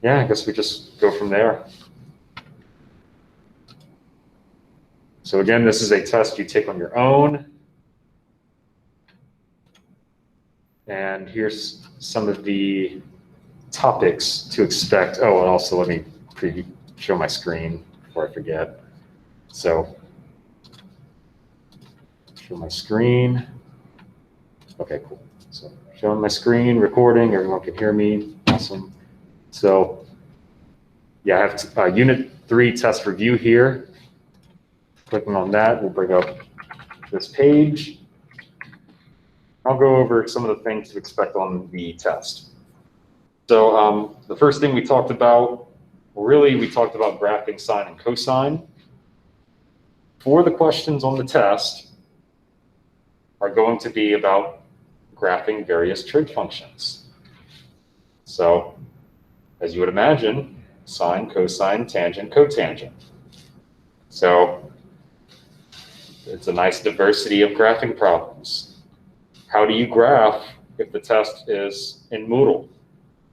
yeah, I guess we just go from there. So again, this is a test you take on your own. And here's some of the topics to expect. Oh, and also let me show my screen before I forget. So show my screen. Okay, cool. So showing my screen, recording, everyone can hear me. Awesome. So yeah, I have Unit 3 test review here. Clicking on that will bring up this page. I'll go over some of the things to expect on the test. So the first thing we talked about, we talked about graphing sine and cosine. For the questions on the test are going to be about graphing various trig functions. So as you would imagine, sine, cosine, tangent, cotangent. So it's a nice diversity of graphing problems. How do you graph if the test is in Moodle,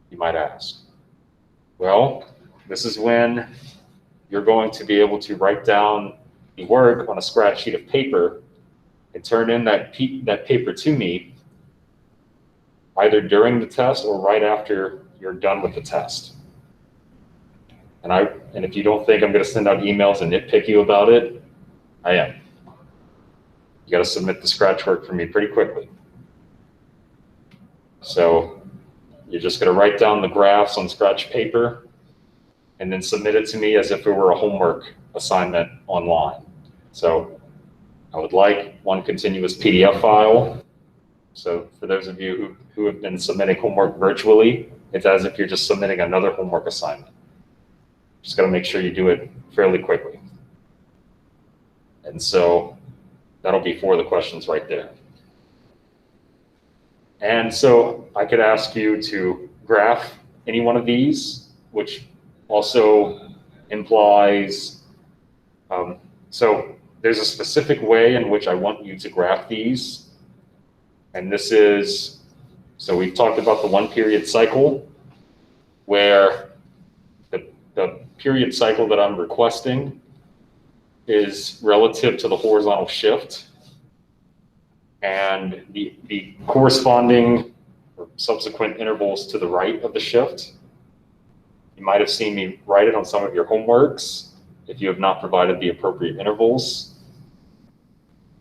you might ask? Well, this is when you're going to be able to write down the work on a scratch sheet of paper and turn in that paper to me either during the test or right after you're done with the test. And if you don't think I'm going to send out emails and nitpick you about it, I am. You got to submit the scratch work for me pretty quickly. So you're just going to write down the graphs on scratch paper and then submit it to me as if it were a homework assignment online. So I would like one continuous PDF file. So for those of you who have been submitting homework virtually, it's as if you're just submitting another homework assignment. Just got to make sure you do it fairly quickly. And so that'll be 4 of the questions right there. And so I could ask you to graph any one of these, which also implies, so there's a specific way in which I want you to graph these. And this is, so we've talked about the 1 period cycle, where the period cycle that I'm requesting is relative to the horizontal shift. And the corresponding or subsequent intervals to the right of the shift. You might have seen me write it on some of your homeworks if you have not provided the appropriate intervals.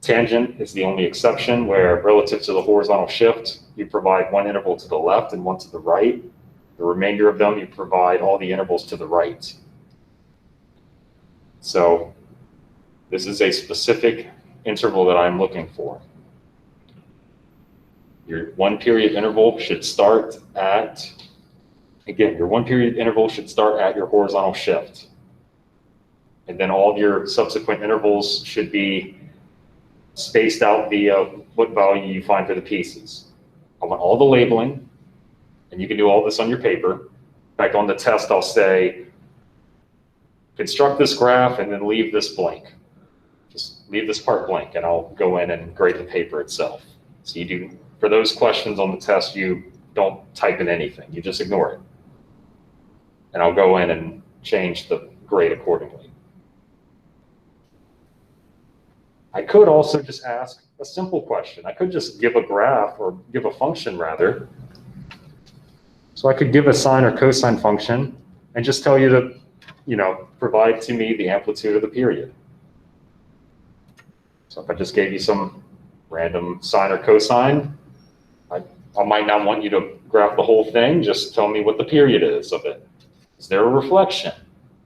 Tangent is the only exception, where relative to the horizontal shift, you provide 1 interval to the left and 1 to the right. The remainder of them, you provide all the intervals to the right. So this is a specific interval that I'm looking for. Your 1 period interval should start at, again, your 1 period interval should start at your horizontal shift. And then all of your subsequent intervals should be spaced out via what value you find for the pieces. I want all the labeling, and you can do all this on your paper. In fact, on the test, I'll say, construct this graph and then leave this blank. Just leave this part blank, and I'll go in and grade the paper itself. So you do, for those questions on the test, you don't type in anything. You just ignore it. And I'll go in and change the grade accordingly. I could also just ask a simple question. I could just give a graph, or give a function rather. So I could give a sine or cosine function and just tell you to, provide to me the amplitude of the period. So if I just gave you some random sine or cosine, I might not want you to graph the whole thing. Just tell me what the period is of it. Is there a reflection?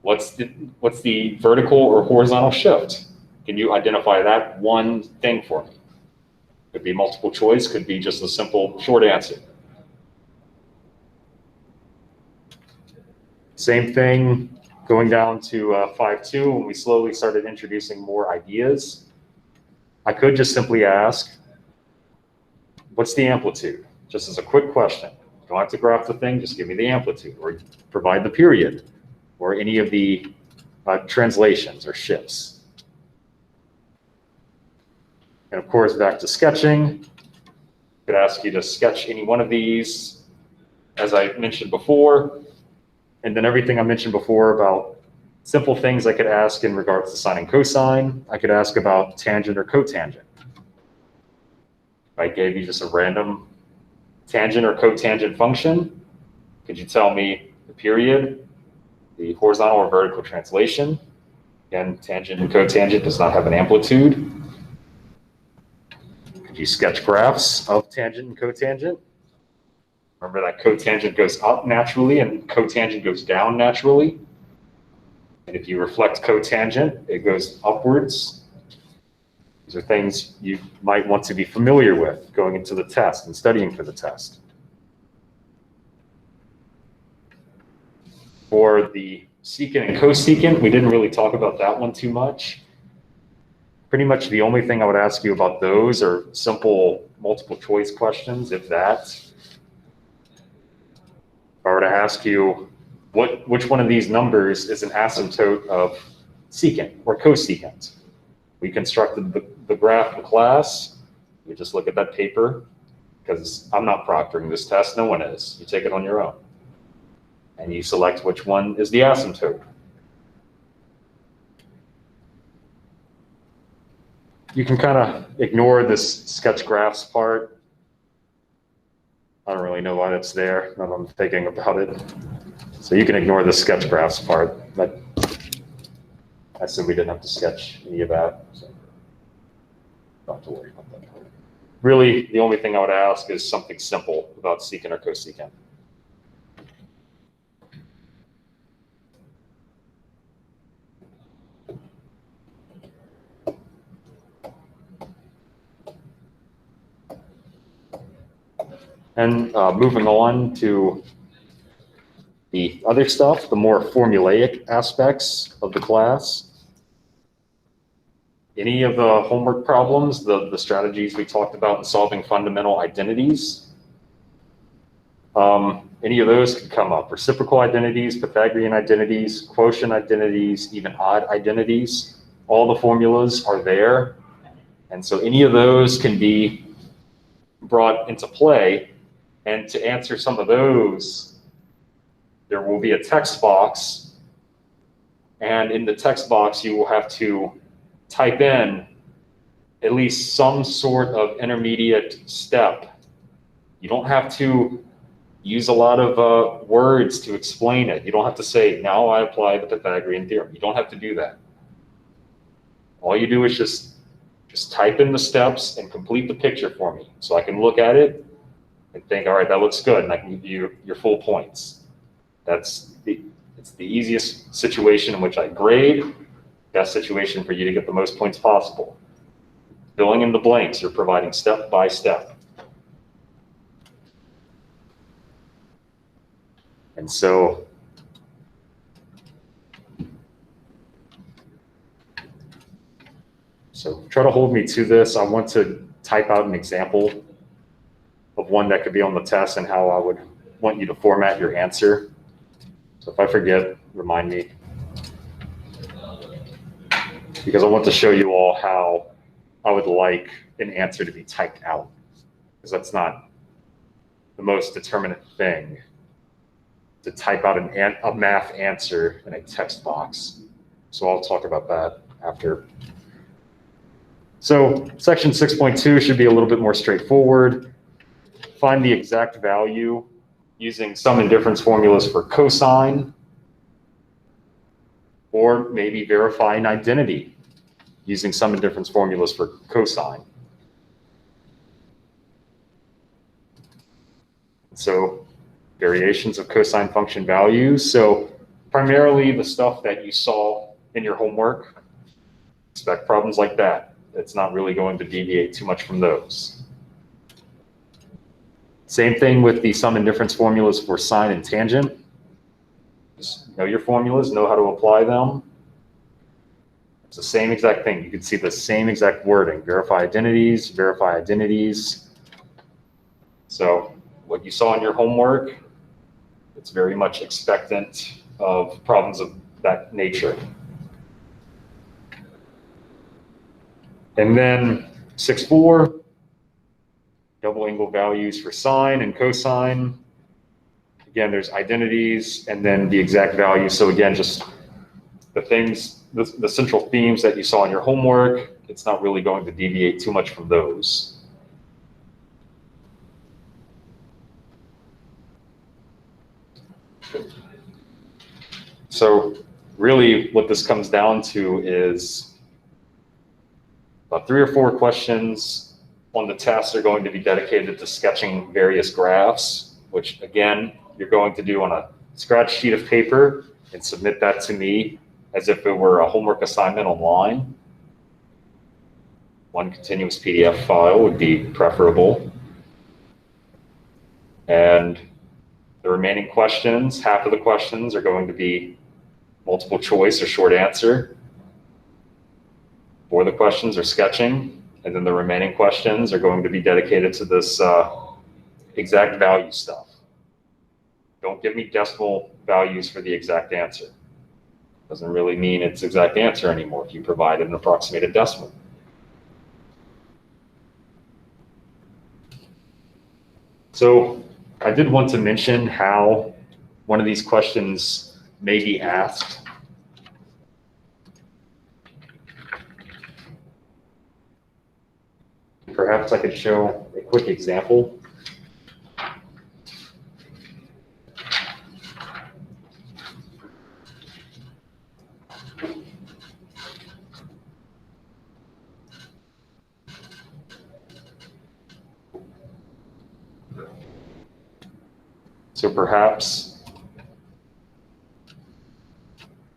What's the vertical or horizontal shift? Can you identify that one thing for me? Could be multiple choice, could be just a simple short answer. Same thing going down to 5.2 when we slowly started introducing more ideas. I could just simply ask, what's the amplitude? Just as a quick question. You don't have to graph the thing, just give me the amplitude, or provide the period, or any of the translations or shifts. And of course, back to sketching. I could ask you to sketch any one of these. As I mentioned before, And then everything I mentioned before about simple things I could ask in regards to sine and cosine, I could ask about tangent or cotangent. If I gave you just a random tangent or cotangent function, could you tell me the period, the horizontal or vertical translation? Again, tangent and cotangent does not have an amplitude. Could you sketch graphs of tangent and cotangent? Remember that cotangent goes up naturally and cotangent goes down naturally. And if you reflect cotangent, it goes upwards. These are things you might want to be familiar with going into the test and studying for the test. For the secant and cosecant, we didn't really talk about that one too much. Pretty much the only thing I would ask you about those are simple multiple choice questions, if that. If I were to ask you, which one of these numbers is an asymptote of secant or cosecant? We constructed the graph in class. We just look at that paper, because I'm not proctoring this test, no one is. You take it on your own. And you select which one is the asymptote. You can kind of ignore this sketch graphs part. I don't really know why that's there, now that I'm thinking about it. So you can ignore the sketch graphs part. But I said we didn't have to sketch any of that, so don't have to worry about that part. Really, the only thing I would ask is something simple about secant or cosecant. And moving on to the other stuff, the more formulaic aspects of the class. Any of the homework problems, the strategies we talked about in solving fundamental identities, any of those could come up. Reciprocal identities, Pythagorean identities, quotient identities, even odd identities. All the formulas are there. And so any of those can be brought into play. And to answer some of those, there will be a text box. And in the text box, you will have to type in at least some sort of intermediate step. You don't have to use a lot of words to explain it. You don't have to say, now I apply the Pythagorean theorem. You don't have to do that. All you do is just type in the steps and complete the picture for me, so I can look at it and think, all right, that looks good, and I can give you your full points. It's the easiest situation in which I grade, best situation for you to get the most points possible. Filling in the blanks, you're providing step by step. And so try to hold me to this. I want to type out an example of one that could be on the test and how I would want you to format your answer. So if I forget, remind me. Because I want to show you all how I would like an answer to be typed out. Because that's not the most determinate thing, to type out a math answer in a text box. So I'll talk about that after. So section 6.2 should be a little bit more straightforward. Find the exact value using sum and difference formulas for cosine, or maybe verify an identity using sum and difference formulas for cosine. So variations of cosine function values. So primarily the stuff that you saw in your homework, expect problems like that. It's not really going to deviate too much from those. Same thing with the sum and difference formulas for sine and tangent. Just know your formulas, know how to apply them. It's the same exact thing. You can see the same exact wording. Verify identities, verify identities. So what you saw in your homework, it's very much expectant of problems of that nature. And then 6.4, double angle values for sine and cosine. again, there's identities and then the exact value. So again, just the things, the central themes that you saw in your homework, it's not really going to deviate too much from those. So really what this comes down to is about 3 or 4 questions on the test are going to be dedicated to sketching various graphs, which again, you're going to do on a scratch sheet of paper and submit that to me as if it were a homework assignment online. One continuous PDF file would be preferable. And the remaining questions, half of the questions are going to be multiple choice or short answer. 4 of the questions are sketching, and then the remaining questions are going to be dedicated to this exact value stuff. Don't give me decimal values for the exact answer. Doesn't really mean it's exact answer anymore if you provide an approximated decimal. So I did want to mention how one of these questions may be asked. Perhaps I could show a quick example. So perhaps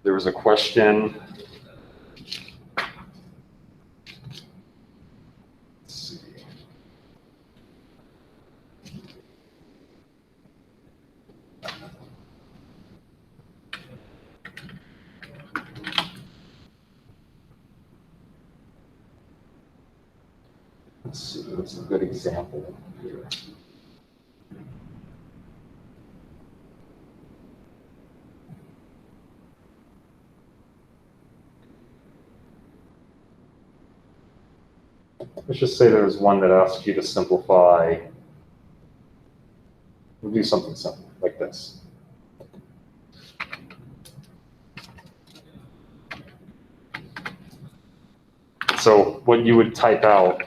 there was a question. Let's see. Let's see, what's a good example here? Let's just say there was one that asked you to simplify. We'll do something simple like this. So what you would type out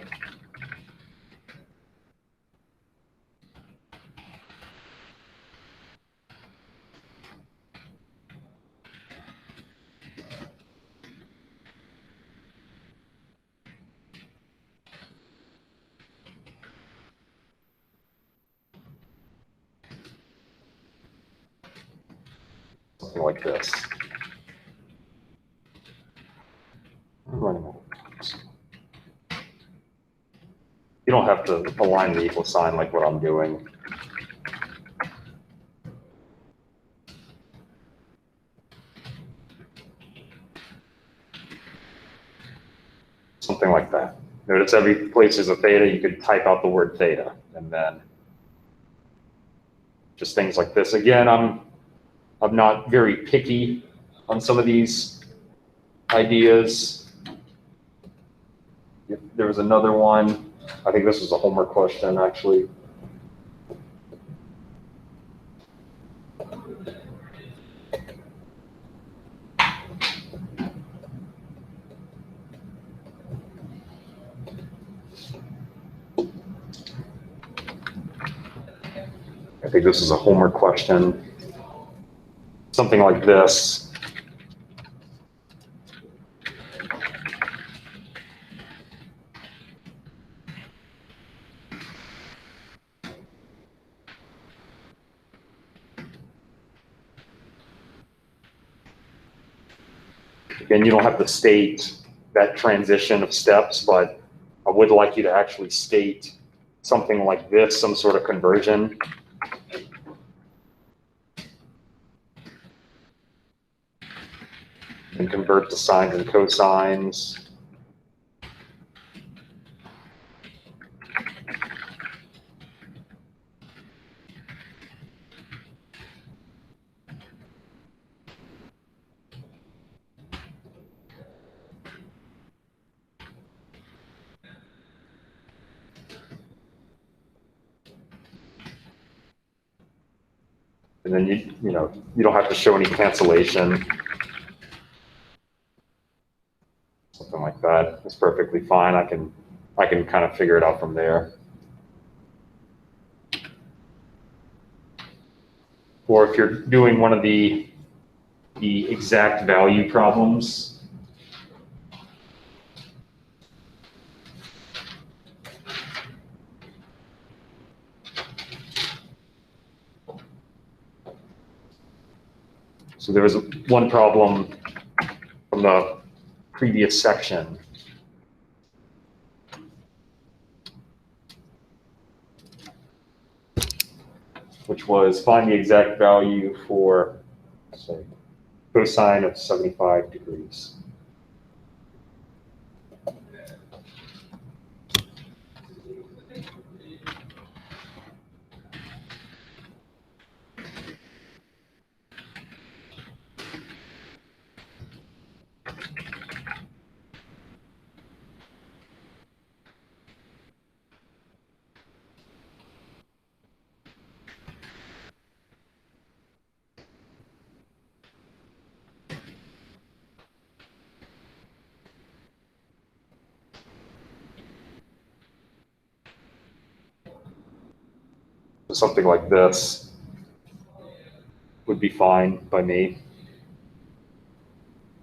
something like this. I'm running out of times. You don't have to align the equal sign like what I'm doing. Something like that. Notice every place there's a theta, you could type out the word theta, and then just things like this. Again, I'm not very picky on some of these ideas. There was another one. I think this was a homework question, actually. I think this is a homework question. Something like this. Again, you don't have to state that transition of steps, but I would like you to actually state something like this, some sort of conversion. And convert to sines and cosines. And then you don't have to show any cancellation. Something like that is perfectly fine. I can kind of figure it out from there. Or if you're doing one of the exact value problems, so there was one problem from the previous section. Which was find the exact value for, say, cosine of 75 degrees. Something like this would be fine by me.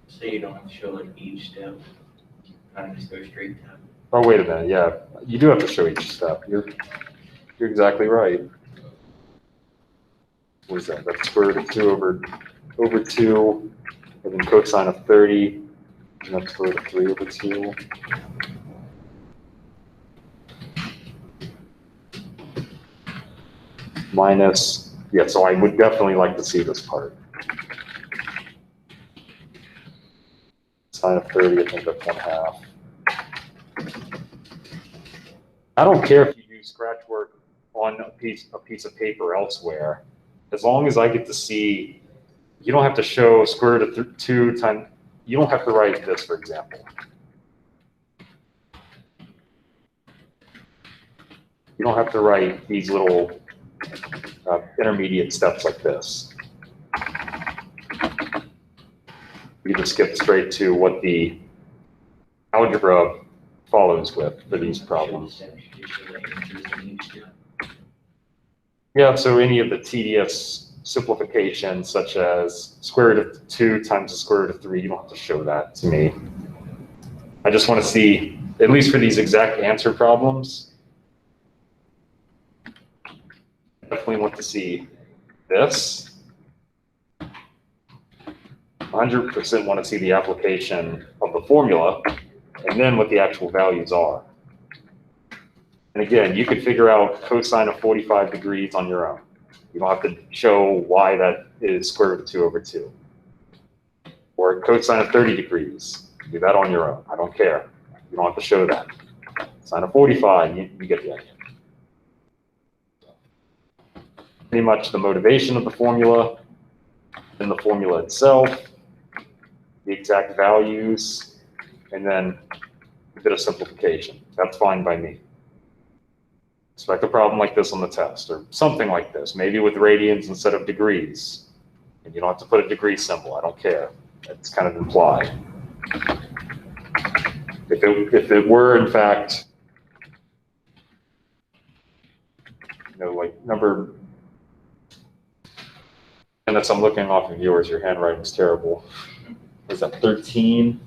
So you don't have to show like each step, kind of just go straight down. Oh, wait a minute. Yeah, you do have to show each step. You're exactly right. What is that? That's square root of 2 over 2, and then cosine of 30, and that's square root of 3 over 2. Minus, yeah, so I would definitely like to see this part. Sine of 30, I think that's 1/2. I don't care if you do scratch work on a piece of paper elsewhere, as long as I get to see, you don't have to show square root of 2 times, you don't have to write this, for example. You don't have to write these little intermediate steps like this. You can skip straight to what the algebra follows with for these problems. Yeah, so any of the tedious simplifications, such as square root of 2 times the square root of 3, you don't have to show that to me. I just want to see, at least for these exact answer problems, I definitely want to see this. 100% want to see the application of the formula and then what the actual values are. And again, you could figure out cosine of 45 degrees on your own. You don't have to show why that is square root of 2 over 2. Or cosine of 30 degrees. Do that on your own. I don't care. You don't have to show that. Sine of 45, you get the idea. Pretty much the motivation of the formula, then the formula itself, the exact values, and then a bit of simplification. That's fine by me. Expect a problem like this on the test, or something like this, maybe with radians instead of degrees. And you don't have to put a degree symbol, I don't care. It's kind of implied. If it were, in fact, like number, and that's I'm looking off of yours, your handwriting's terrible. Is that 13?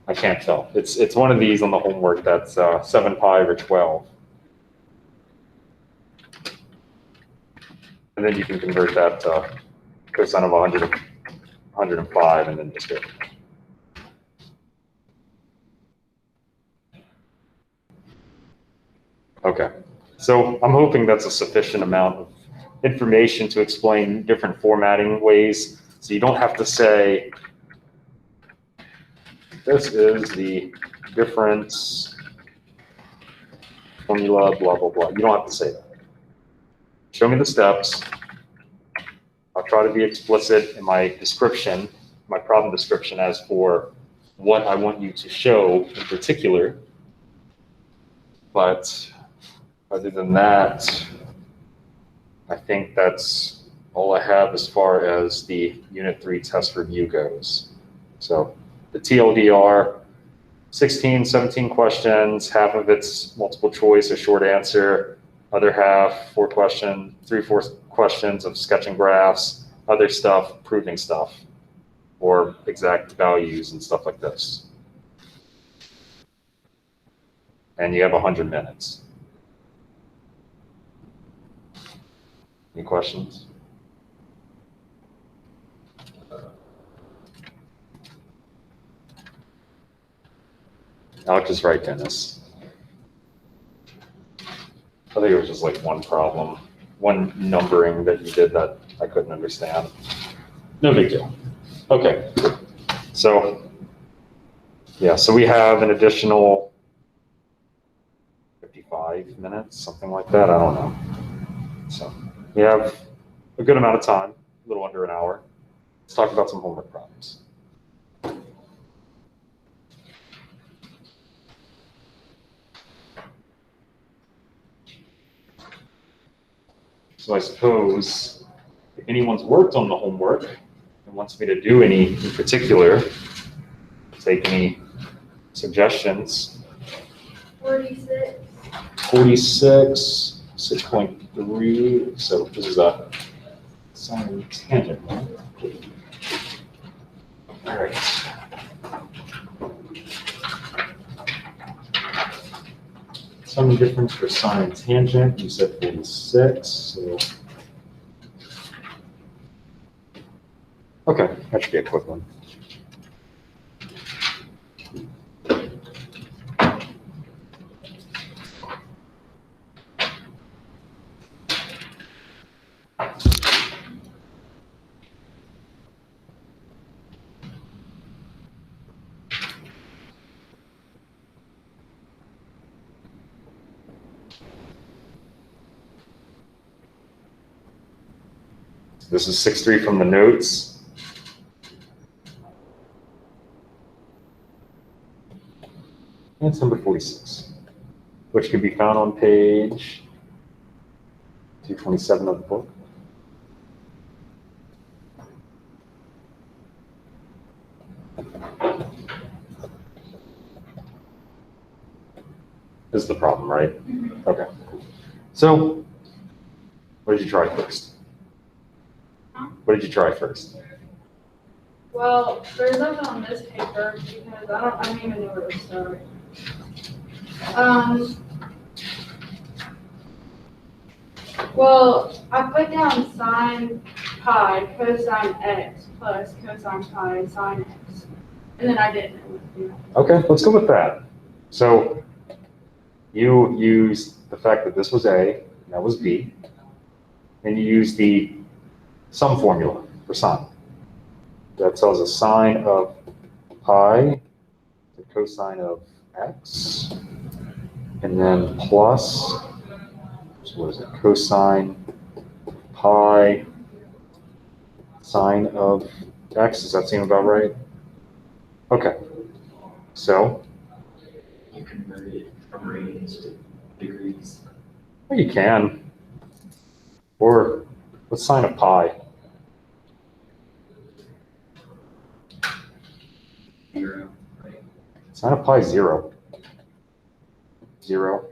I can't tell. It's one of these on the homework that's 7 pi or 12. And then you can convert that to cosine of 105 and then just do it. Okay, so I'm hoping that's a sufficient amount of information to explain different formatting ways. So you don't have to say, this is the difference formula, blah, blah, blah. You don't have to say that. Show me the steps. I'll try to be explicit in my description, my problem description, as for what I want you to show in particular. But other than that, I think that's all I have as far as the Unit 3 test review goes. So the TLDR, 16, 17 questions, half of it's multiple choice, a short answer, other half, 4 questions of sketching graphs, other stuff, proving stuff, or exact values and stuff like this. And you have 100 minutes. Any questions? Alex is right, Dennis. I think it was just like one problem, one numbering that you did that I couldn't understand. No big deal. Okay. So, yeah, so we have an additional 55 minutes, something like that. I don't know. So we have a good amount of time, a little under an hour. Let's talk about some homework problems. So I suppose if anyone's worked on the homework and wants me to do any in particular, take any suggestions. 46. 46, 6.3, so this is a sine tangent, right? All right. Some difference for sine and tangent, you said 46, so. Okay, that should be a quick one. This is 6.3 from the notes. And it's number 46, which can be found on page 227 of the book. This is the problem, right? Okay. So, what did you try first? What did you try first? Well, there's nothing on this paper because I don't even know where to start. Well, I put down sine pi, cosine x plus cosine pi sine x. And then I didn't know what to do. Okay, let's go with that. So you used the fact that this was A, and that was B, and you used the sum formula for sine. That tells us sine of pi to cosine of x, and then plus, so what is it, cosine pi sine of x. Does that seem about right? Okay, so You convert it from radians to degrees. well, you can, or what's sine of pi? 0, right? Sine of pi is 0. 0.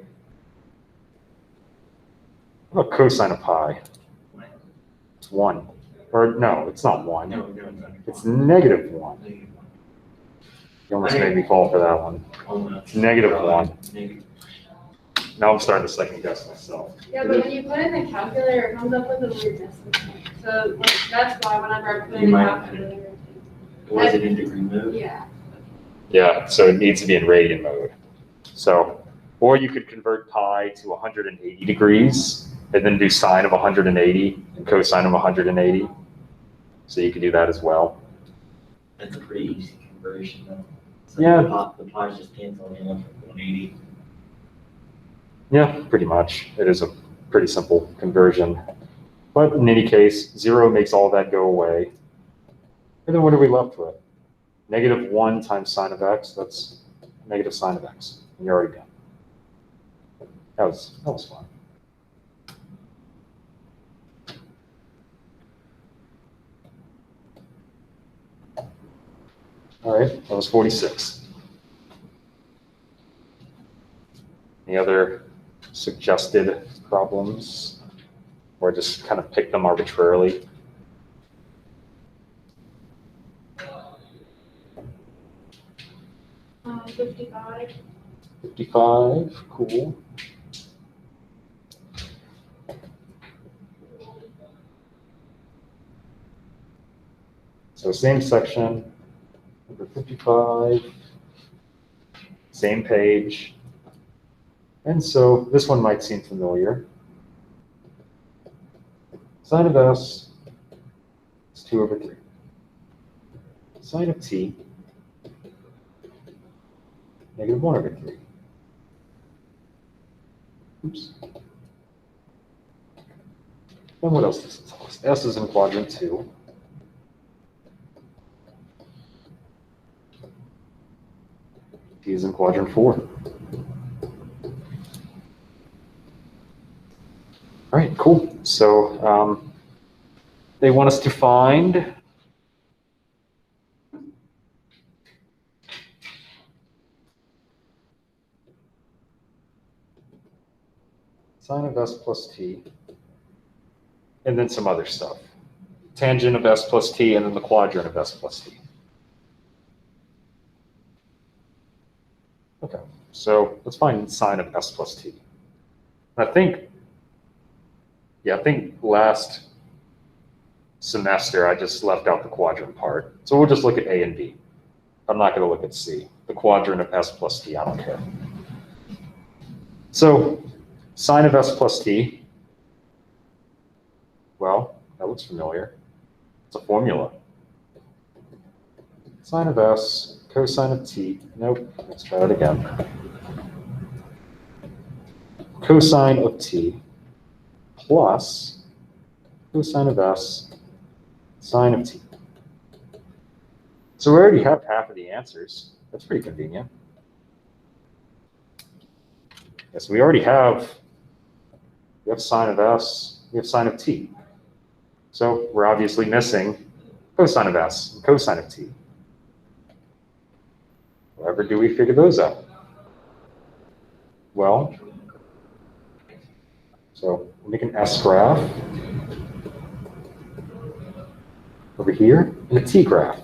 What about cosine of pi? It's 1. Or no, it's not 1. No, no. It's negative 1. You almost made me fall for that one. It's negative 1. Negative. Now I'm starting to second guess myself. Yeah, but when you put in the calculator, it comes up with a weird decimal point. So like, that's why whenever I put in You the might- calculator. Was it in degree mode? Yeah. Yeah, so it needs to be in radian mode. So, or you could convert pi to 180 degrees and then do sine of 180 and cosine of 180. So you can do that as well. That's a pretty easy conversion though. So Yeah. The pi's just canceling in 180. Yeah, pretty much. It is a pretty simple conversion. But in any case, 0 makes all that go away. And then what are we left with? Negative 1 times sine of x, that's negative sine of x. And you're already done. That was fun. All right, that was 46. Any other suggested problems? Or just kind of pick them arbitrarily? Um, 55. 55, cool. So same section, number 55, same page. And so this one might seem familiar. Sine of s is 2 over 3. Sine of t, negative 1 over 3. Oops. And what else does it tell us? S is in quadrant 2. T is in quadrant 4. All right, cool. So they want us to find sine of s plus t, and then some other stuff. Tangent of s plus t, and then the quadrant of s plus t. Okay, so let's find sine of s plus t. I think last semester I just left out the quadrant part. So we'll just look at A and B. I'm not going to look at C. The quadrant of s plus t, I don't care. So sine of s plus t, well, that looks familiar. It's a formula. Sine of s, cosine of t. Nope, let's try it again. Cosine of t plus cosine of s sine of t. So we already have half of the answers. That's pretty convenient. Yes, we already have, we have sine of s, we have sine of t. So we're obviously missing cosine of s and cosine of t. However do we figure those out? Well, so we'll make an S graph over here and a T graph.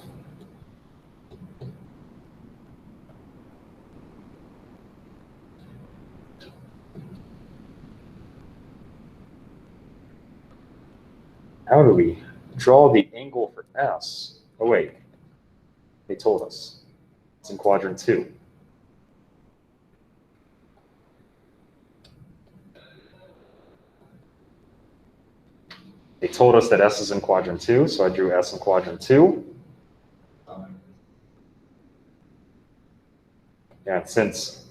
How do we draw the angle for S? Oh wait, they told us. It's in quadrant 2. They told us that S is in quadrant 2, so I drew S in quadrant 2. And since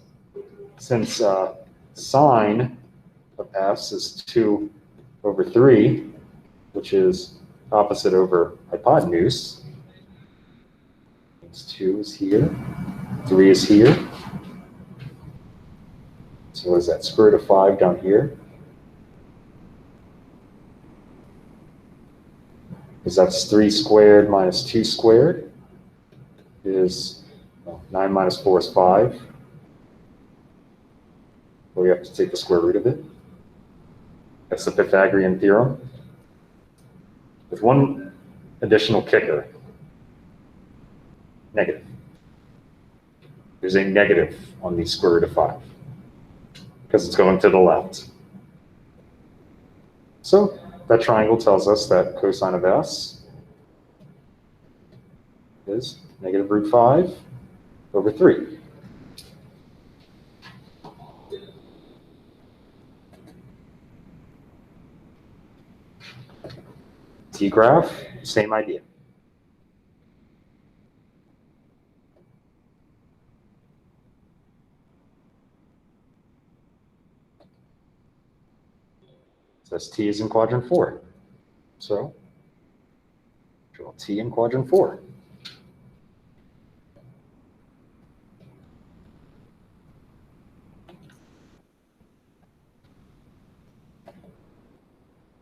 sine of S is 2 over 3, which is opposite over hypotenuse, means 2 is here, 3 is here. So is that square root of 5 down here? Because that's 3 squared minus 2 squared is, well, 9 minus 4 is 5. Well, we have to take the square root of it. That's the Pythagorean theorem. With one additional kicker, negative. There's a negative on the square root of 5 because it's going to the left. So that triangle tells us that cosine of s is negative root 5 over 3. T graph, same idea. Says T is in quadrant 4. So draw T in quadrant 4.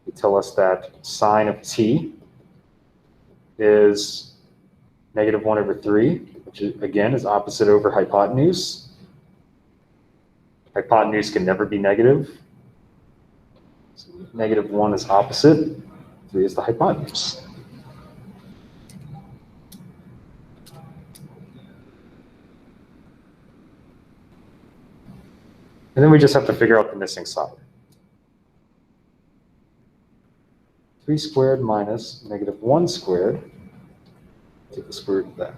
They tell us that sine of T is -1/3, which again is opposite over hypotenuse. Hypotenuse can never be negative. So -1 is opposite, 3 is the hypotenuse. And then we just have to figure out the missing side. 3 squared minus -1 squared, take the square root of that.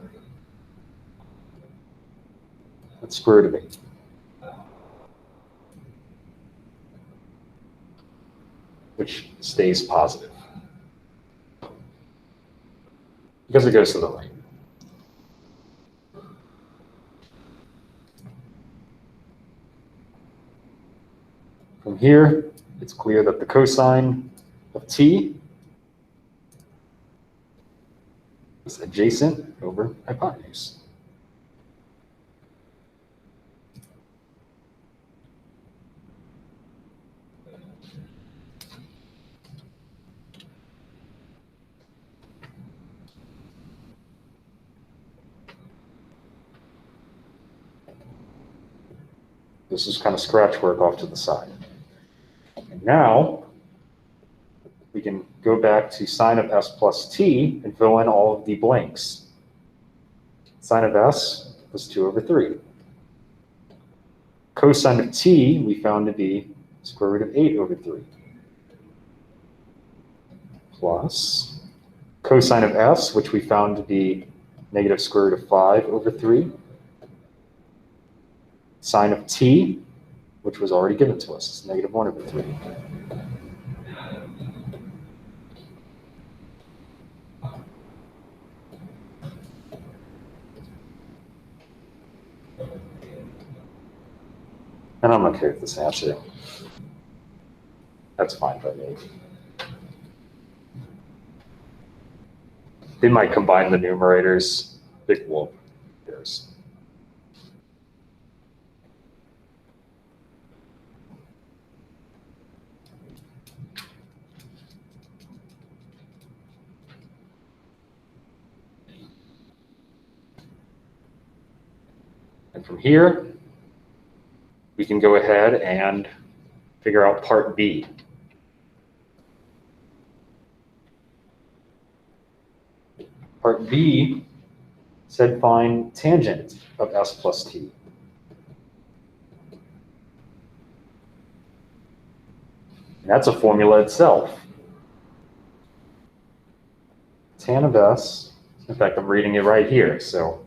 That's square root of 8. Which stays positive. Because it goes to the right. From here, it's clear that the cosine of t is adjacent over hypotenuse. This is kind of scratch work off to the side. And now we can go back to sine of s plus t and fill in all of the blanks. Sine of s was 2/3. Cosine of t we found to be square root of 8/3. Plus cosine of s, which we found to be negative square root of 5/3. Sine of t, which was already given to us, is -1/3. And I'm okay with this answer. That's fine by me. They might combine the numerators. Big whoop. There's. And from here, we can go ahead and figure out part B. Part B said find tangent of s plus t. And that's a formula itself. Tan of s, in fact, I'm reading it right here. So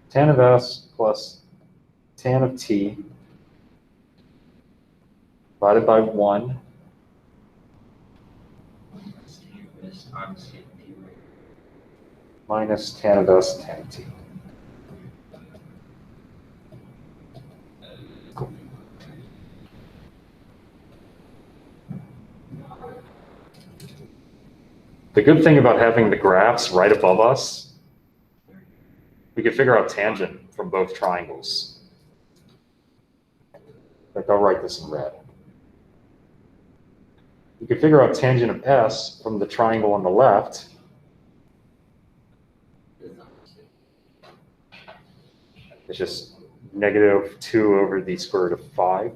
tan of s plus tan of t divided by 1 minus tan of s tan of t. Cool. The good thing about having the graphs right above us, we can figure out tangent from both triangles. In fact, I'll write this in red. We can figure out tangent of s from the triangle on the left. It's just -2 over the square root of 5.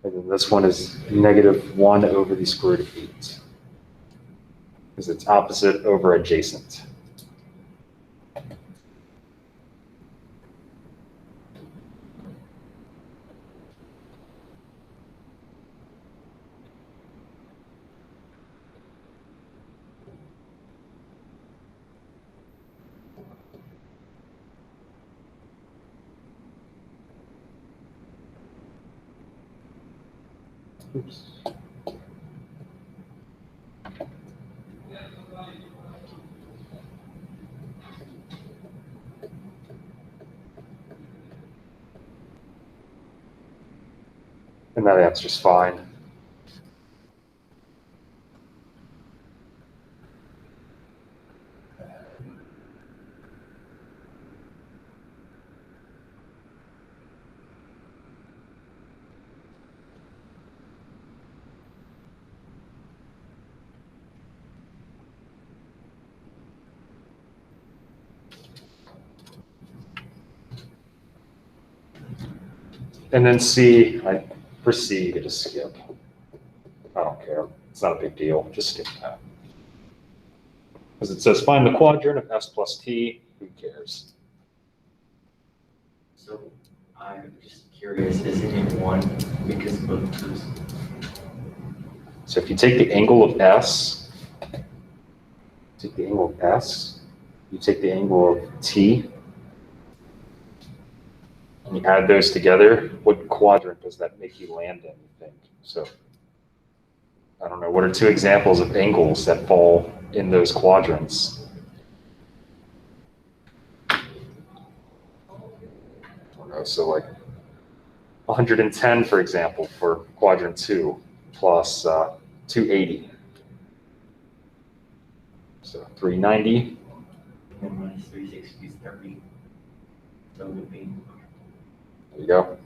And then this one is -1 over the square root of 8. Because it's opposite over adjacent. Oops. And that answer's fine. And then C, for C, you could just skip. I don't care. It's not a big deal. Just skip that. Because it says find the quadrant of S plus T. Who cares? So I'm just curious, is it in one because both those? So if you take the angle of S, you take the angle of T, and you add those together, what quadrant does that make you land in, you think? So I don't know, what are two examples of angles that fall in those quadrants? I don't know, so like 110, for example, for quadrant 2, plus 280. So 390. And minus 360 is 30. So it would be, There you go.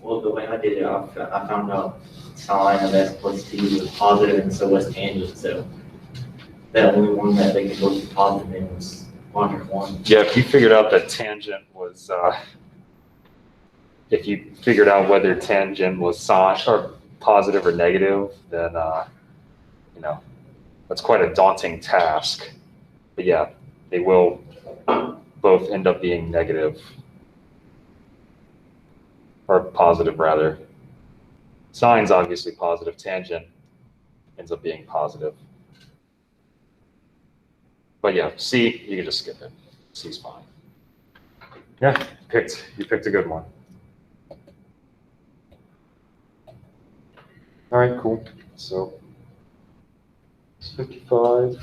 well, the way I did it, I found out sine of S plus T was positive and so was tangent, so the only one that they could go to positive in was quadrant 1. Yeah, if you figured out that tangent was, if you figured out whether tangent was sine or positive or negative, then, that's quite a daunting task. But yeah, they will both end up being negative, or positive rather. Sine's obviously positive, tangent ends up being positive. But yeah, C, you can just skip it. C's fine. Yeah, you picked a good one. All right, cool. So it's 55.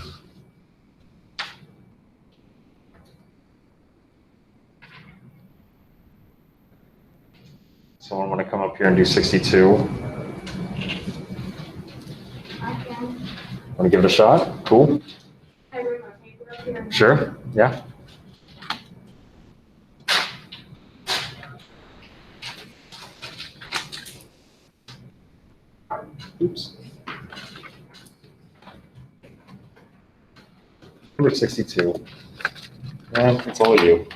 Someone want to come up here and do 62? I can. Want to give it a shot? Cool. I bring my paper up here. Sure. Yeah. Oops. Number 62. Yeah, it's all you.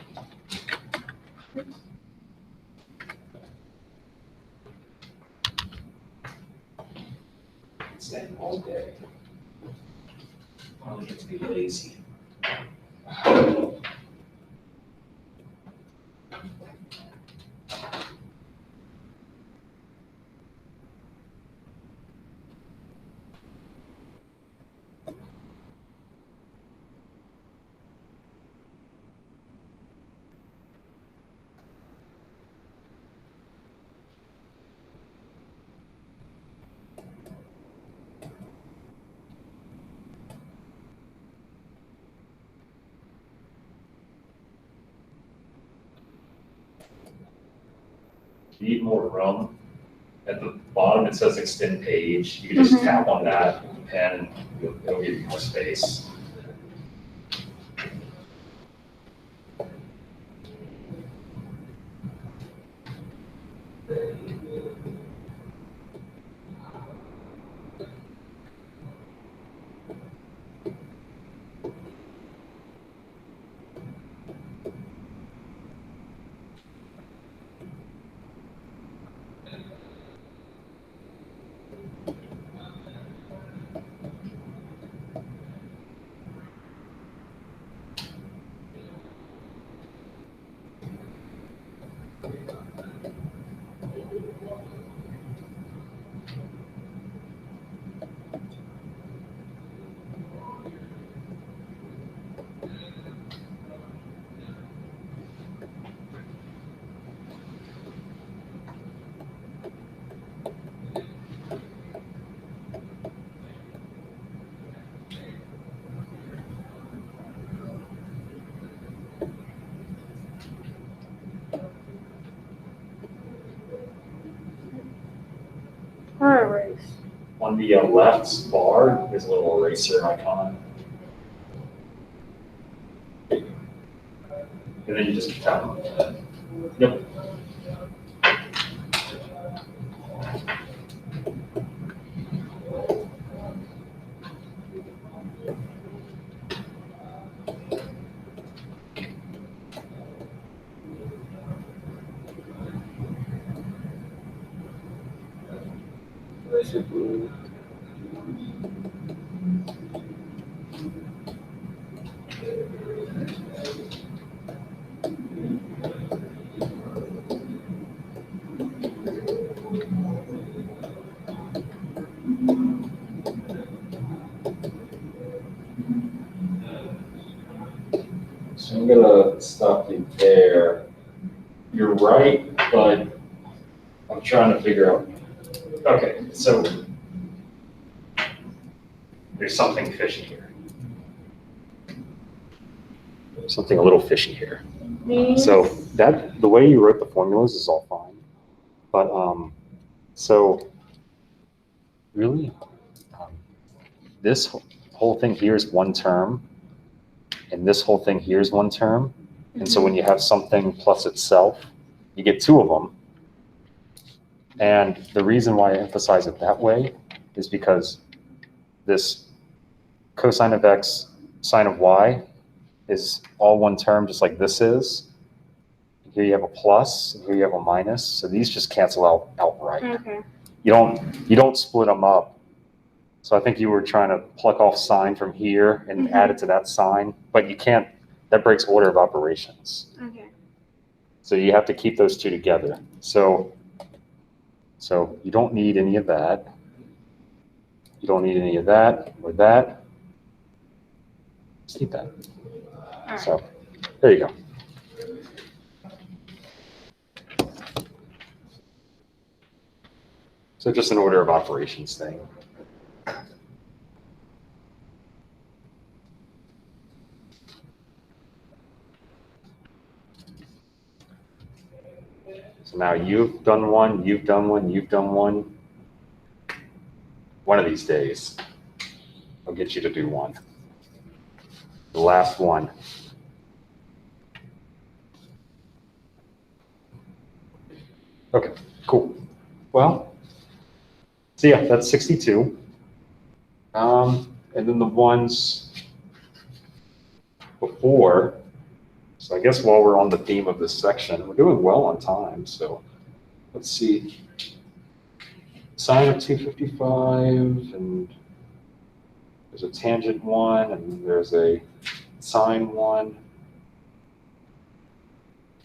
Staying all day. Finally get to be lazy. If you need more room, at the bottom it says extend page. You can just tap on that with the pen and it'll give you more space. Or erase. On the left bar is a little eraser icon. And then you just tap on it. Yep. Recipe. So I'm gonna stop you there. You're right, but I'm trying to figure out. Okay, so there's something fishy here. Something a little fishy here. So that, the way you wrote the formulas is all fine. But, so really, this whole thing here is one term, and this whole thing here is one term. And so when you have something plus itself, you get two of them. And the reason why I emphasize it that way is because this cosine of x, sine of y is all one term, just like this is. Here you have a plus, and here you have a minus. So these just cancel out outright. Okay. You don't split them up. So I think you were trying to pluck off sine from here and add it to that sine, but you can't. That breaks order of operations. Okay. So you have to keep those two together. So you don't need any of that. You don't need any of that or that. Just need that. All right. So there you go. So just an order of operations thing. So now you've done one, you've done one, you've done one. One of these days, I'll get you to do one. The last one. Okay, cool. Well, so yeah, that's 62. And then the ones before, so I guess while we're on the theme of this section, we're doing well on time, so let's see. Sine of 255, and there's a tangent one, and there's a sine one.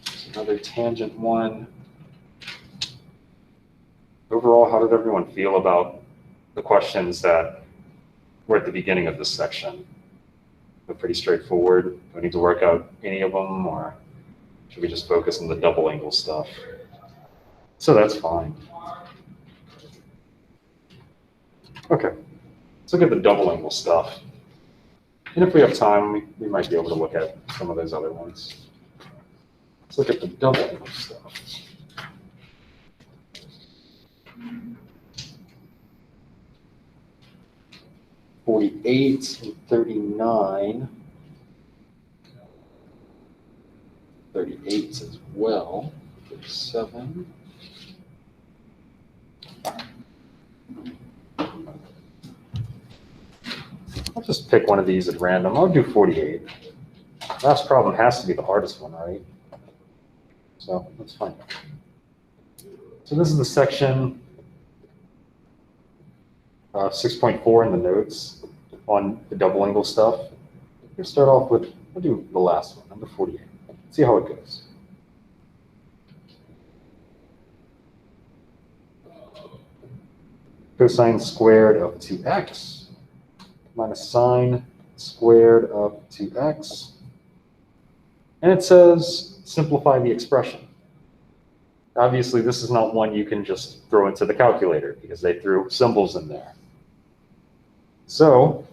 There's another tangent one. Overall, how did everyone feel about the questions that were at the beginning of this section? They're pretty straightforward. Do I need to work out any of them, or should we just focus on the double angle stuff? So that's fine. Okay, let's look at the double angle stuff. And if we have time, we might be able to look at some of those other ones. Let's look at the double angle stuff. (48) and 39. 38 as well. 37. I'll just pick one of these at random. I'll do 48. Last problem has to be the hardest one, right? So let's find out. So this is the section 6.4 in the notes on the double angle stuff. We'll start off with, I'll do the last one, number 48. See how it goes. Cosine squared of 2x minus sine squared of 2x. And it says simplify the expression. Obviously, this is not one you can just throw into the calculator because they threw symbols in there. So,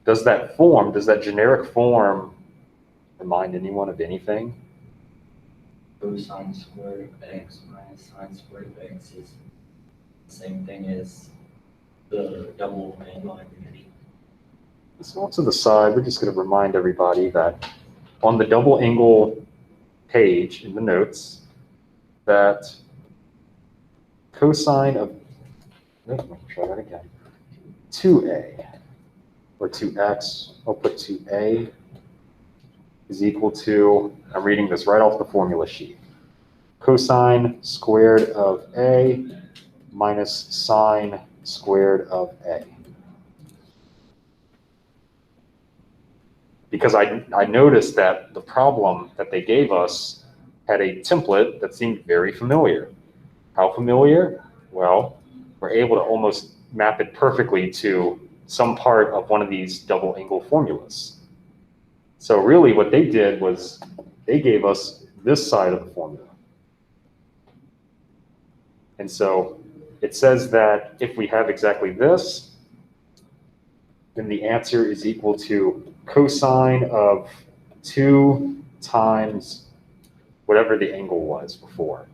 does that generic form remind anyone of anything? Cosine squared of x minus sine squared of x is the same thing as the double angle identity. So to the side, we're just going to remind everybody that on the double angle page in the notes, that cosine of, let me try that again, 2a, or 2x, I'll put 2a, is equal to, I'm reading this right off the formula sheet, cosine squared of a minus sine squared of A. Because I noticed that the problem that they gave us had a template that seemed very familiar. How familiar? Well, we're able to almost map it perfectly to some part of one of these double angle formulas. So really what they did was they gave us this side of the formula. And so it says that if we have exactly this, then the answer is equal to cosine of 2 times whatever the angle was before.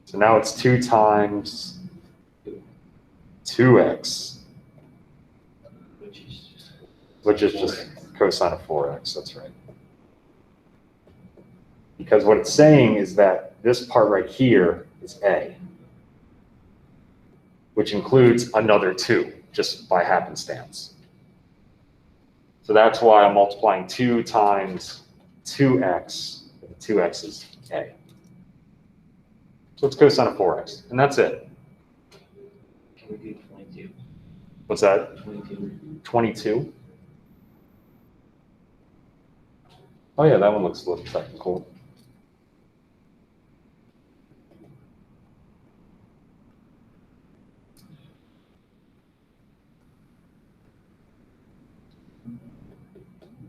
So now it's 2 times 2x, which is just cosine of 4x, that's right. Because what it's saying is that this part right here is A, which includes another 2, just by happenstance. So that's why I'm multiplying 2 times 2x, 2x is A. So it's cosine of 4x, and that's it. Can we do 22? What's that? 22. 22? Oh yeah, that one looks a little technical.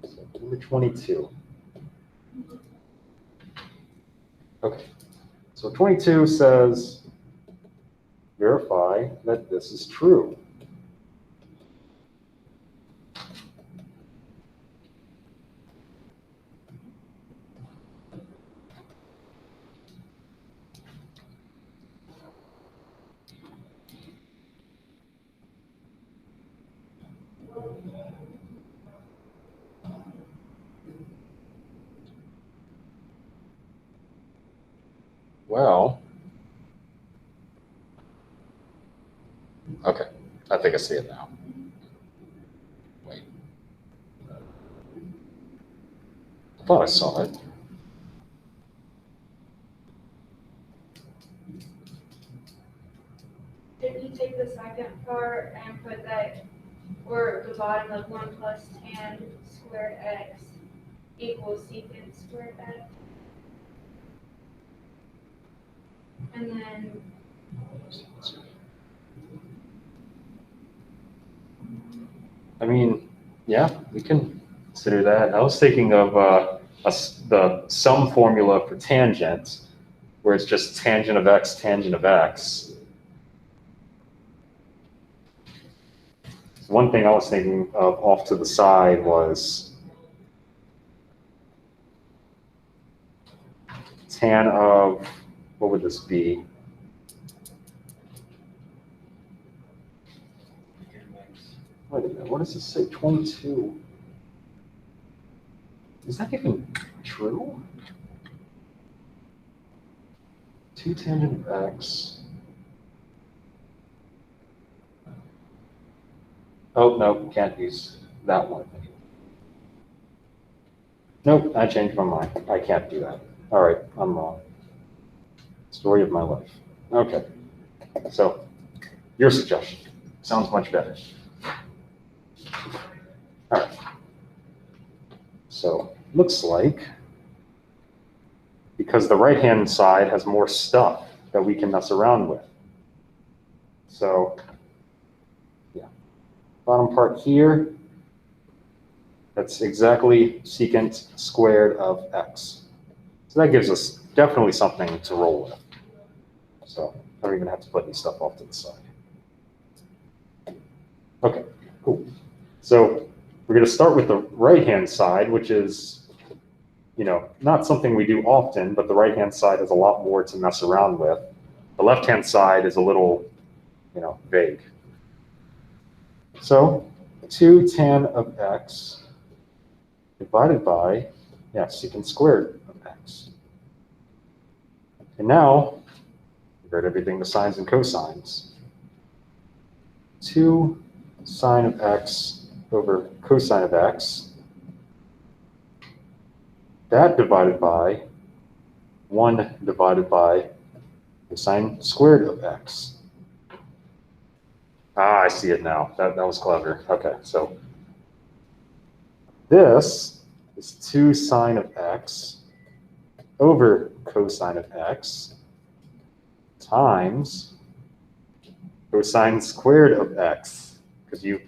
So number 22. Okay, so 22 says, verify that this is true. Well, okay, I think I see it now. Wait. I thought I saw it. If you take the second part and put that, or the bottom of 1 plus tan squared x equals secant squared x. And then, I mean, yeah, we can consider that. I was thinking of the sum formula for tangent, where it's just tangent of x, tangent of x. One thing I was thinking of off to the side was tan of, what would this be? Wait a minute, what does this say? 22. Is that even true? 2 tangent of x. Oh, no, can't use that one. Nope, I changed my mind. I can't do that. All right, I'm wrong. Story of my life. Okay, so your suggestion sounds much better. All right. So looks like, because the right-hand side has more stuff that we can mess around with. So yeah, bottom part here, that's exactly secant squared of x. So that gives us definitely something to roll with. So I don't even have to put any stuff off to the side. Okay, cool. So we're going to start with the right-hand side, which is, you know, not something we do often, but the right-hand side has a lot more to mess around with. The left-hand side is a little, you know, vague. So 2 tan of x divided by, yeah, secant squared of x. And now, convert everything to sines and cosines. 2 sine of x over cosine of x. That divided by 1 divided by Cosine squared of x. Ah, I see it now. That was clever. Okay, so this is 2 sine of x over cosine of x times cosine squared of x, because you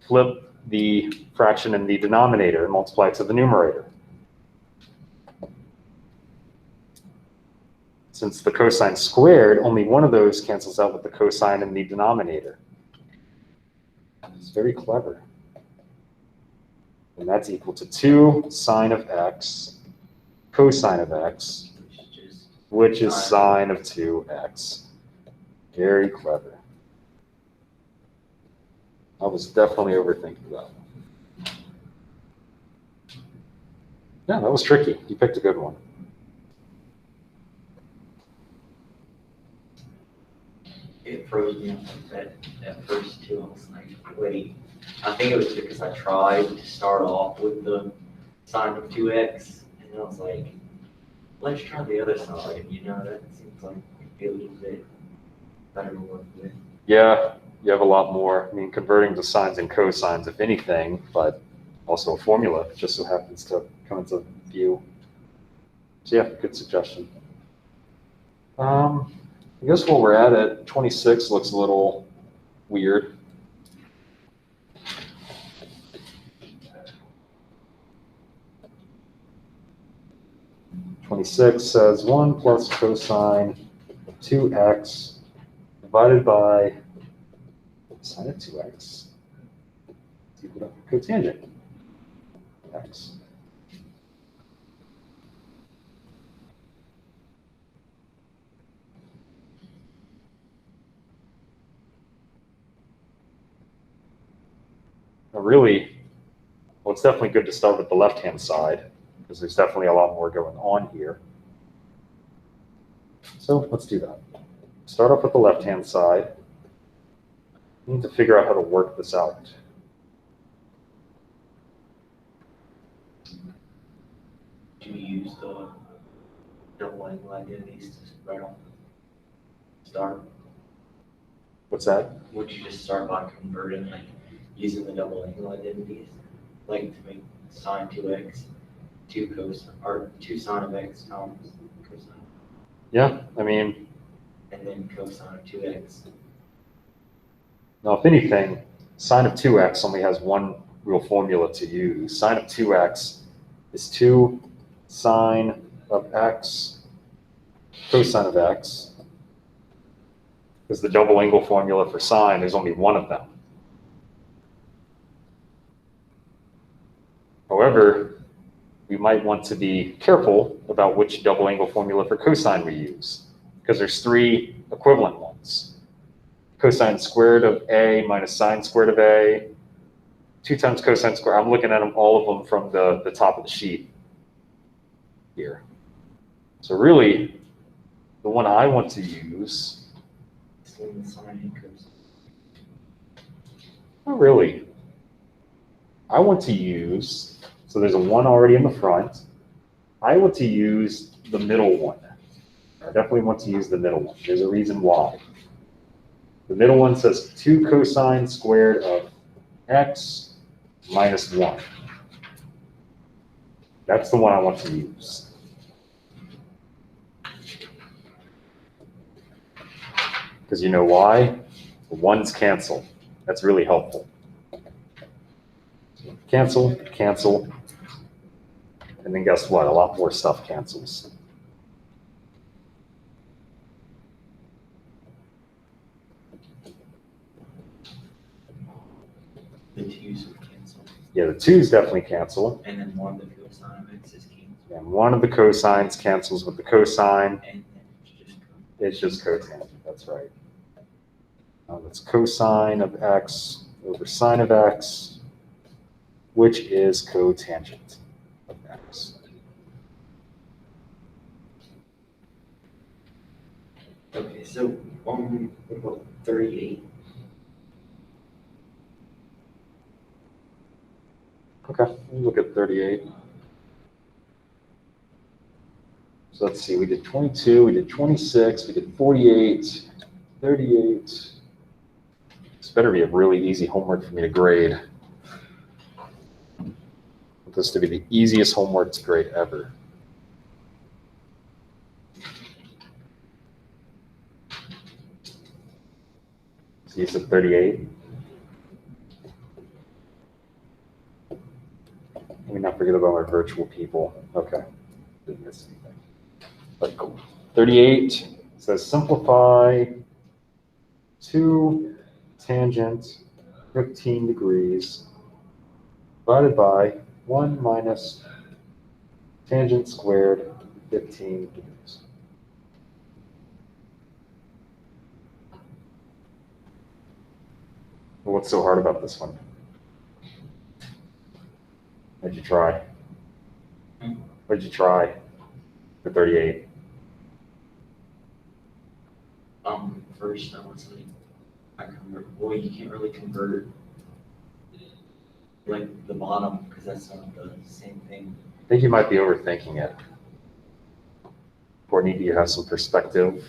flip the fraction in the denominator and multiply it to the numerator. Since the cosine squared, only one of those cancels out with the cosine in the denominator. It's very clever. And that's equal to 2 sine of x cosine of x, which is sine of 2x. Very clever. I was definitely overthinking that. Yeah, that was tricky. You picked a good one. It froze me up at first too. I was like, wait. I think it was because I tried to start off with the sine of 2x, and I was like, let's try the other side. You know, that seems like a little bit better to work with. Yeah, you have a lot more. I mean, converting to sines and cosines, if anything, but also a formula just so happens to come into view. So yeah, good suggestion. I guess while we're at it, 26 looks a little weird. Twenty-six says 1 plus cosine 2x divided by sine of 2x is equal to cotangent x. Now really, well, it's definitely good to start with the left-hand side because there's definitely a lot more going on here. So let's do that. Start off with the left-hand side. We need to figure out how to work this out. Do you use the double angle identities to right off the start? What's that? Would you just start by converting, like, using the double angle identities? Like, to make sine 2x, 2 cosine, or 2 sine of x times cosine, Yeah, I mean, and then cosine of 2x. now if anything, sine of 2x only has one real formula to use. Sine of 2x is 2 sine of x cosine of x, because the double angle formula for sine, there's only one of them. However, we might want to be careful about which double angle formula for cosine we use, because there's 3 equivalent ones. Cosine squared of a minus sine squared of a, 2 times cosine squared. I'm looking at them, all of them from the top of the sheet here. So really, the one I want to use, Sine and cosine. not really. I want to use, so there's a 1 already in the front. I want to use the middle one. I definitely want to use the middle one. There's a reason why. The middle one says 2 cosine squared of x minus 1. That's the one I want to use. Because you know why? The 1's cancel. That's really helpful. Cancel, cancel. And then guess what? A lot more stuff cancels. The 2's would cancel. Yeah, the 2's definitely cancel. And then one of the cosine of x is canceled. And one of the cosines cancels with the cosine. And then It's just cotangent, that's right. That's cosine of x over sine of x, which is cotangent of x. Okay, so what about 38? Okay, let me look at 38. So let's see, we did 22, we did 26, we did 48, 38. This better be a really easy homework for me to grade. I want this to be the easiest homework to grade ever. So you said 38? Let me not forget about my virtual people. Okay. Didn't miss anything. But cool. 38 says simplify 2 tangent 15 degrees divided by 1 minus tangent squared 15 degrees. Well, what's so hard about this one? What'd you try? What'd you try for 38? First, I was like, well, you can't really convert like the bottom because that's not the same thing. I think you might be overthinking it. Courtney, do you have some perspective?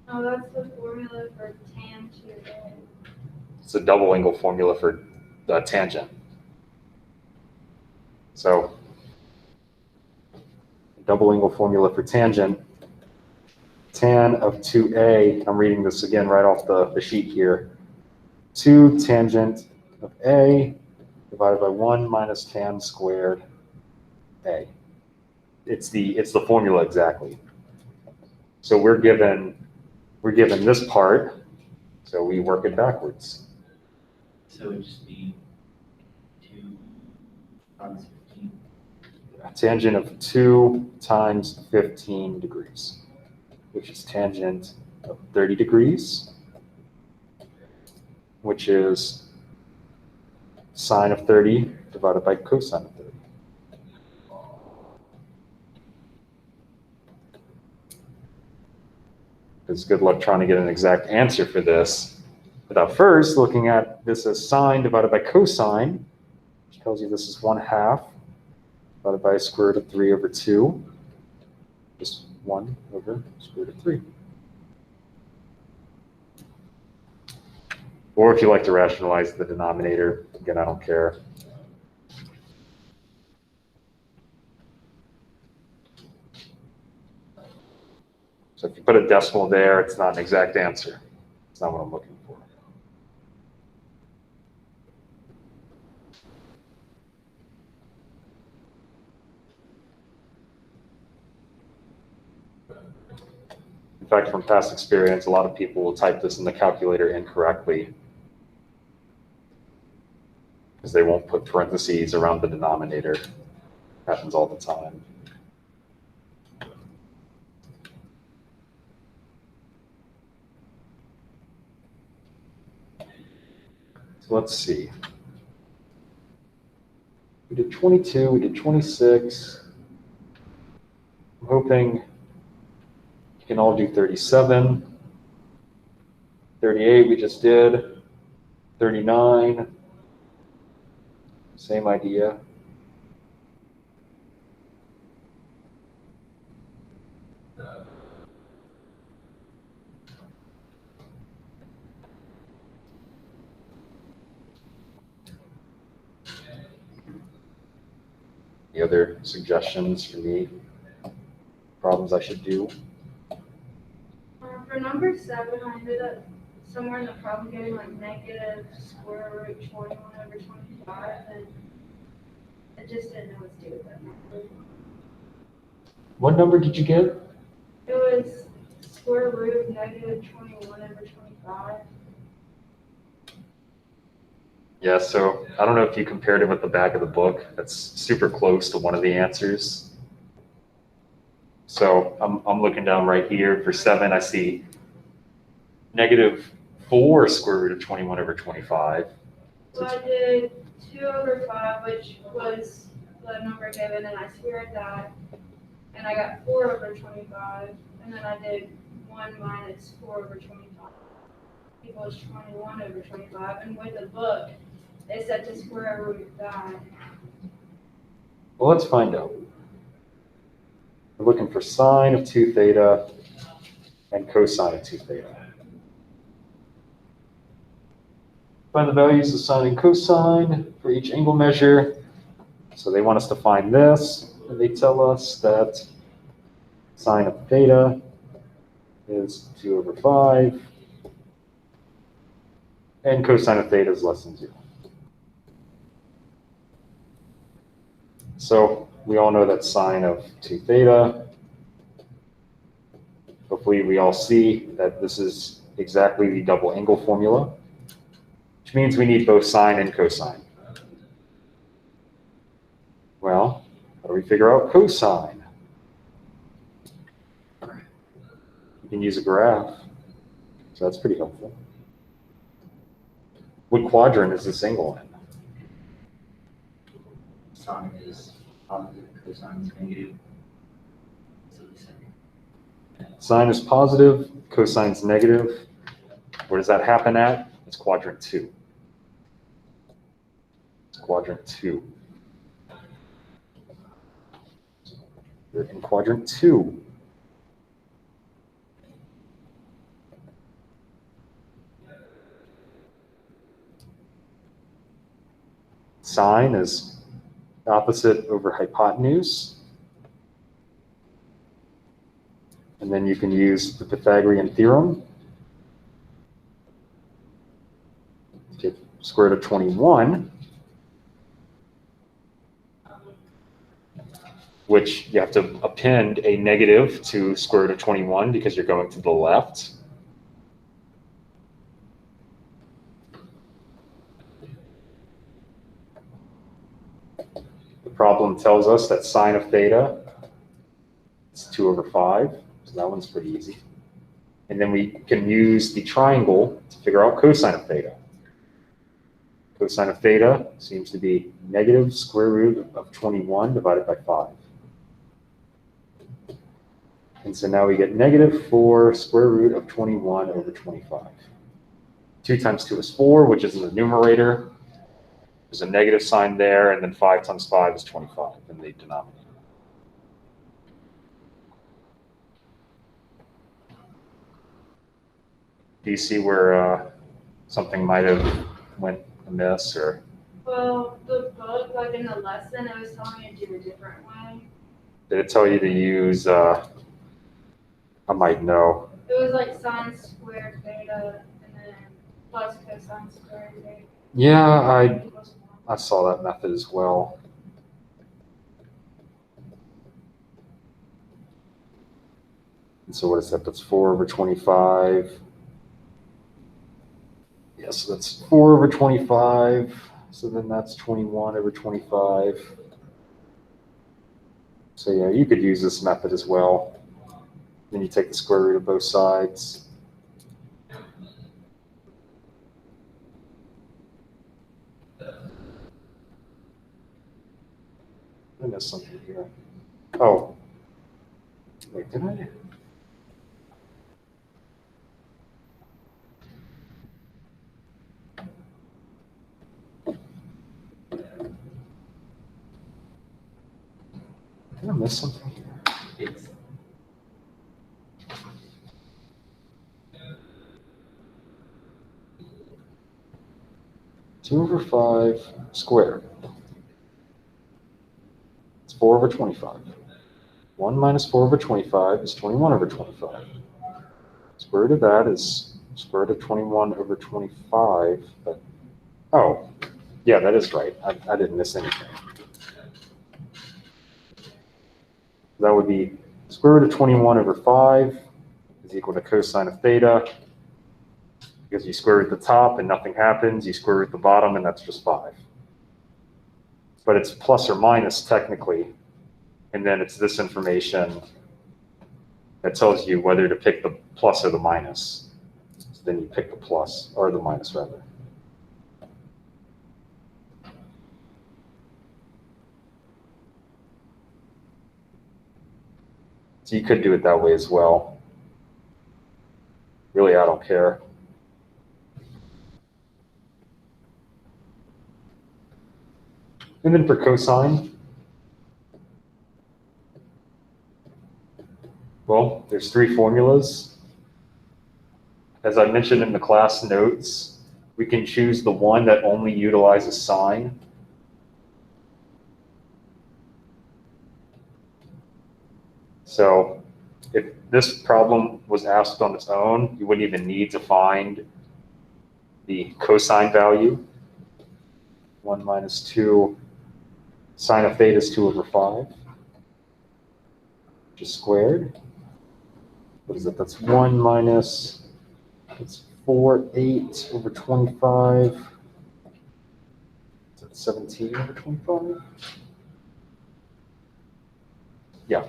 Oh, that's the formula for tan 2A. It's a double angle formula for tangent. So, double angle formula for tangent. Tan of 2A, I'm reading this again right off the sheet here. 2 tangent of A divided by 1 minus tan squared A. It's the formula exactly. So we're given this part, so we work it backwards. So it would just be 2 times 15. Tangent of 2 times 15 degrees, which is tangent of 30 degrees, which is sine of 30 divided by cosine of 30. It's good luck trying to get an exact answer for this without first looking at this as sine divided by cosine, which tells you this is 1/2 divided by square root of 3 over 2, just 1 over square root of 3. Or if you like to rationalize the denominator, again, I don't care. So if you put a decimal there, it's not an exact answer. It's not what I'm looking for. In fact, from past experience, a lot of people will type this in the calculator incorrectly because they won't put parentheses around the denominator. Happens all the time. So let's see. We did 22, we did 26. I'm hoping you can all do 37. 38 we just did. 39. Same idea. Any other suggestions for me? Problems I should do? For number 7, I ended up somewhere in the problem getting like negative square root 21 over 25, and I just didn't know what to do with that number. What number did you get? It was square root of negative 21 over 25. Yeah, so I don't know if you compared it with the back of the book. That's super close to one of the answers. So I'm looking down right here for 7. I see negative 4 square root of 21 over 25. So I did 2 over 5, which was the number given, and I squared that, and I got 4 over 25, and then I did 1 minus 4 over 25 equals 21 over 25, and with the book, they said to square root that. Well, let's find out. We're looking for sine of 2 theta and cosine of 2 theta. Find the values of sine and cosine for each angle measure. So they want us to find this, and they tell us that sine of theta is 2/5, and cosine of theta is less than 0. So we all know that sine of 2 theta. Hopefully we all see that this is exactly the double angle formula, which means we need both sine and cosine. Well, how do we figure out cosine? You can use a graph, so that's pretty helpful. What quadrant is this angle in? Sine is positive, cosine is negative. So the second. Sine is positive, cosine is negative. Where does that happen at? It's quadrant 2. It's quadrant 2. You're in quadrant 2. Sine is opposite over hypotenuse. And then you can use the Pythagorean theorem. Take square root of 21, which you have to append a negative to square root of 21 because you're going to the left. The problem tells us that sine of theta is 2/5, so that one's pretty easy. And then we can use the triangle to figure out cosine of theta. Cosine of theta seems to be negative square root of 21 divided by 5. And so now we get negative 4 square root of 21 over 25. 2 times 2 is 4, which is in the numerator. There's a negative sign there, and then 5 times 5 is 25 in the denominator. Do you see where something might have went amiss, or? Well, the book, like in the lesson, it was telling me to do a different way. Did it tell you to use, I might know. It was like sine squared theta and then plus cosine squared theta. Yeah, I saw that method as well. And so what is that? That's 4/25. Yes, so that's 4/25. So then that's 21/25. So yeah, you could use this method as well. Then you take the square root of both sides. I missed something here. Oh, wait, did I? Did I miss something here? It's 2/5 squared. It's 4/25. 1 minus 4/25 is 21/25. Square root of that is square root of 21/25. But, oh, yeah, that is right. I didn't miss anything. That would be square root of 21/5 is equal to cosine of theta. Because you square root the top and nothing happens, you square root the bottom and that's just 5. But it's plus or minus technically, and then it's this information that tells you whether to pick the plus or the minus. So then you pick the plus, or the minus rather. So you could do it that way as well. Really, I don't care. And then for cosine, Well, there's three formulas. As I mentioned in the class notes, we can choose the one that only utilizes sine. So if this problem was asked on its own, you wouldn't even need to find the cosine value. 1 minus 2 sine of theta is 2/5, which is squared. What is it? That's 1 minus, it's 4/8/25. Is that 17/25? Yeah.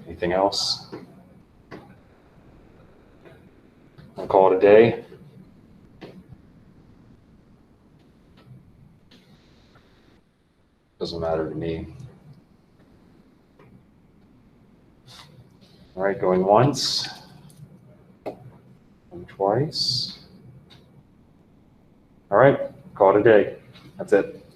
Anything else? I'll call it a day. Doesn't matter to me. All right, going once, and twice. All right, call it a day. That's it.